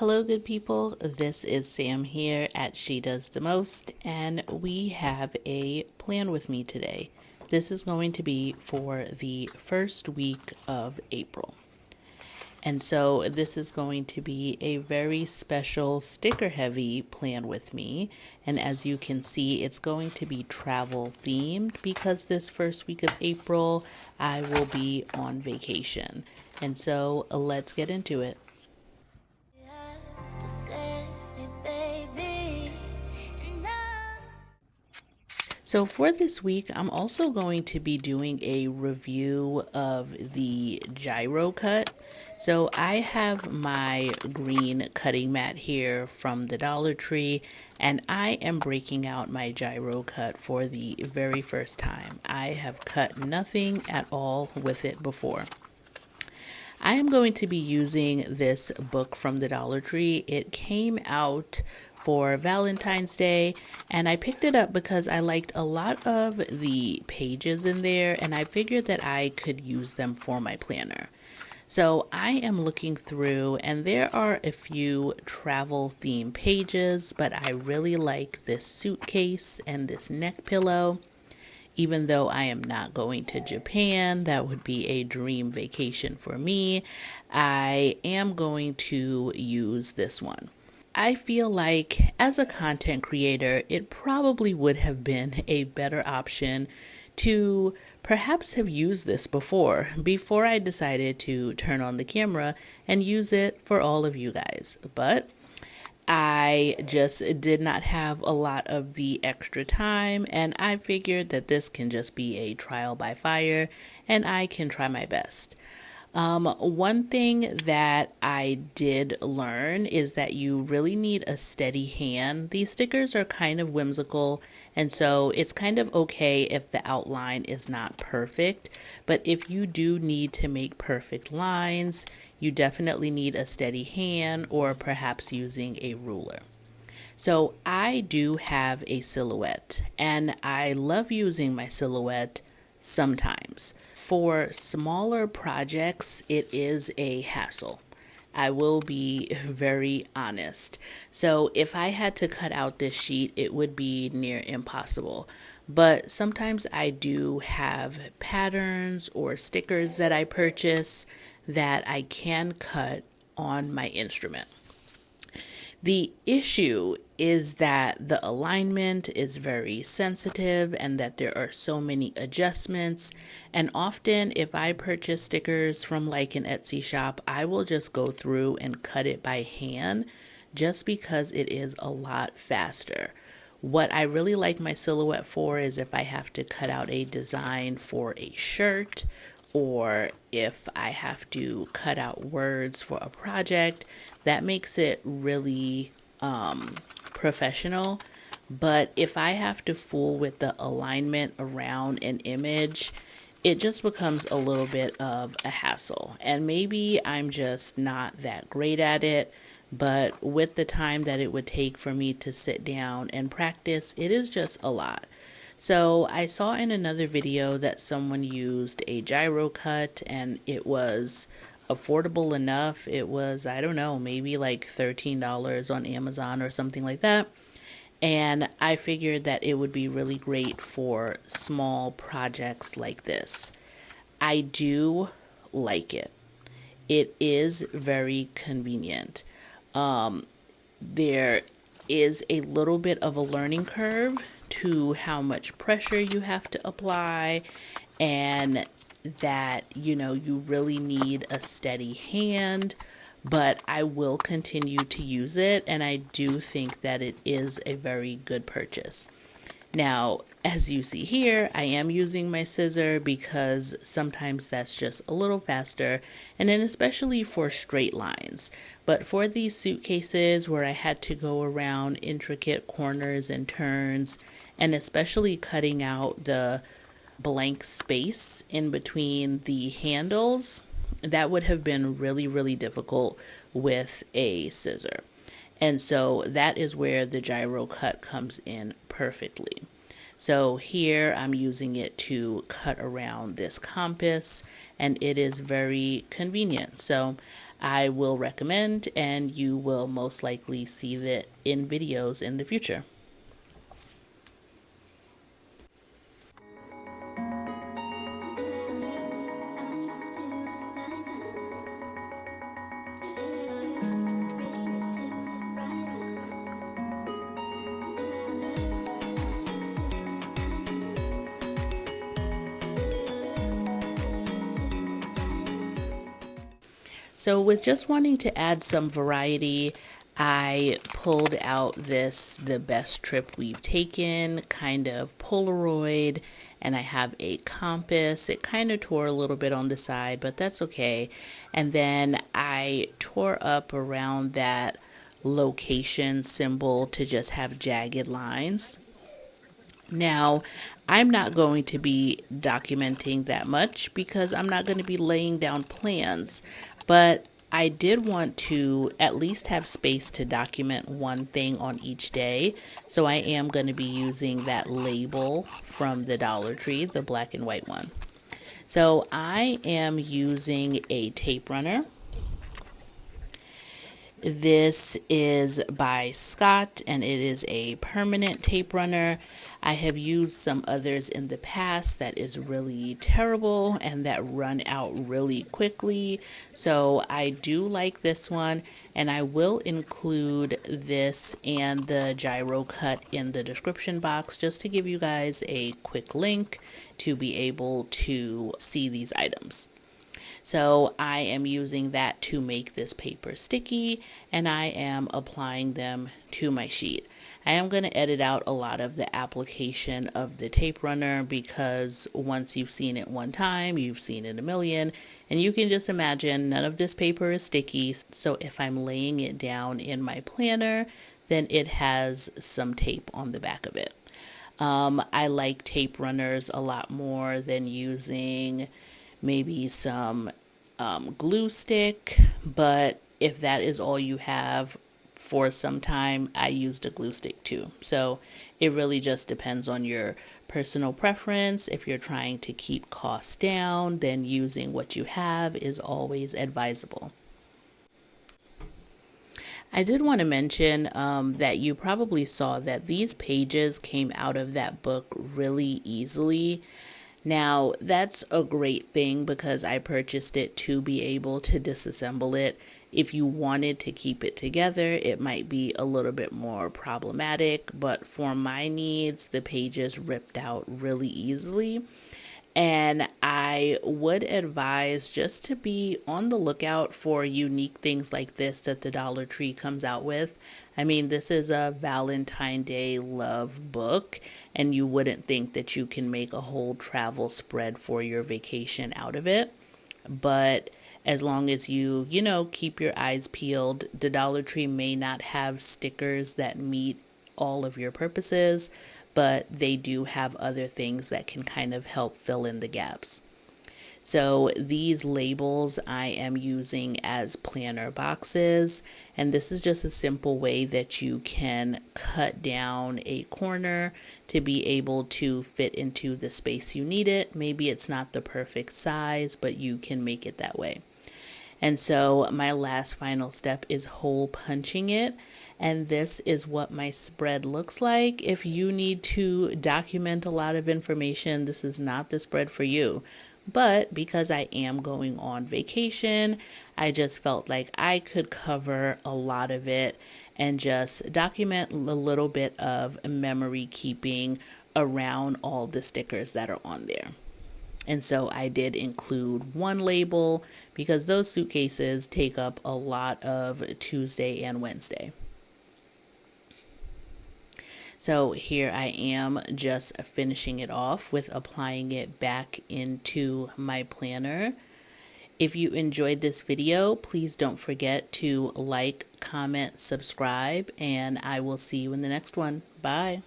Hello, good people. This is Sam here at She Does the Most, and we have a plan with me today. This is going to be for the first week of April. And so this is going to be a very special sticker heavy plan with me. And as you can see, it's going to be travel themed because this first week of April, I will be on vacation. And so let's get into it. So for this week, I'm also going to be doing a review of the gyro cut. So I have my green cutting mat here from the Dollar Tree, and I am breaking out my gyro cut for the very first time. I have cut nothing at all with it before. I am going to be using this book from the Dollar Tree. It came out for Valentine's Day, and I picked it up because I liked a lot of the pages in there, and I figured that I could use them for my planner. So I am looking through, and there are a few travel theme pages, but I really like this suitcase and this neck pillow. Even though I am not going to Japan, that would be a dream vacation for me, I am going to use this one. I feel like as a content creator, it probably would have been a better option to perhaps have used this before I decided to turn on the camera and use it for all of you guys. But I just did not have a lot of the extra time, and I figured that this can just be a trial by fire and I can try my best. One thing that I did learn is that you really need a steady hand. These stickers are kind of whimsical, and so it's kind of okay if the outline is not perfect. But if you do need to make perfect lines, you definitely need a steady hand or perhaps using a ruler. So I do have a silhouette, and I love using my silhouette sometimes. For smaller projects, it is a hassle. I will be very honest. So if I had to cut out this sheet, it would be near impossible. But sometimes I do have patterns or stickers that I purchase that I can cut on my instrument. The issue is that the alignment is very sensitive and that there are so many adjustments. And often if I purchase stickers from like an Etsy shop, I will just go through and cut it by hand just because it is a lot faster. What I really like my silhouette for is if I have to cut out a design for a shirt, or if I have to cut out words for a project, that makes it really professional. But if I have to fool with the alignment around an image, it just becomes a little bit of a hassle. And maybe I'm just not that great at it, but with the time that it would take for me to sit down and practice, it is just a lot. So I saw in another video that someone used a gyro cut and it was affordable enough. It was, I don't know, maybe like $13 on Amazon or something like that. And I figured that it would be really great for small projects like this. I do like it. It is very convenient. There is a little bit of a learning curve to how much pressure you have to apply, and that you really need a steady hand, but I will continue to use it, and I do think that it is a very good purchase. Now, as you see here, I am using my scissor because sometimes that's just a little faster, and then especially for straight lines. But for these suitcases where I had to go around intricate corners and turns, and especially cutting out the blank space in between the handles, that would have been really, really difficult with a scissor. And so that is where the gyro cut comes in perfectly. So here I'm using it to cut around this compass, and it is very convenient. So I will recommend, and you will most likely see that in videos in the future. So with just wanting to add some variety, I pulled out the best trip we've taken kind of Polaroid, and I have a compass. It kind of tore a little bit on the side, but that's okay. And then I tore up around that location symbol to just have jagged lines. Now, I'm not going to be documenting that much because I'm not going to be laying down plans, but I did want to at least have space to document one thing on each day. So I am going to be using that label from the Dollar Tree, the black and white one. So I am using a tape runner. This is by Scotch, and it is a permanent tape runner. I have used some others in the past that is really terrible and that run out really quickly. So I do like this one, and I will include this and the gyro cut in the description box just to give you guys a quick link to be able to see these items. So I am using that to make this paper sticky, and I am applying them to my sheet. I am going to edit out a lot of the application of the tape runner because once you've seen it one time, you've seen it a million, and you can just imagine none of this paper is sticky. So if I'm laying it down in my planner, then it has some tape on the back of it. I like tape runners a lot more than using maybe some glue stick, but if that is all you have for some time, I used a glue stick too. So it really just depends on your personal preference. If you're trying to keep costs down, then using what you have is always advisable. I did want to mention that you probably saw that these pages came out of that book really easily. Now, that's a great thing because I purchased it to be able to disassemble it. If you wanted to keep it together, it might be a little bit more problematic, but for my needs, the pages ripped out really easily. And I would advise just to be on the lookout for unique things like this that the Dollar Tree comes out with. I mean, this is a Valentine's Day love book, and you wouldn't think that you can make a whole travel spread for your vacation out of it. But as long as you keep your eyes peeled, the Dollar Tree may not have stickers that meet all of your purposes, but they do have other things that can kind of help fill in the gaps. So these labels I am using as planner boxes, and this is just a simple way that you can cut down a corner to be able to fit into the space you need it. Maybe it's not the perfect size, but you can make it that way. And so my last final step is hole punching it. And this is what my spread looks like. If you need to document a lot of information, this is not the spread for you. But because I am going on vacation, I just felt like I could cover a lot of it and just document a little bit of memory keeping around all the stickers that are on there. And so I did include one label because those suitcases take up a lot of Tuesday and Wednesday. So here I am just finishing it off with applying it back into my planner. If you enjoyed this video, please don't forget to like, comment, subscribe, and I will see you in the next one. Bye.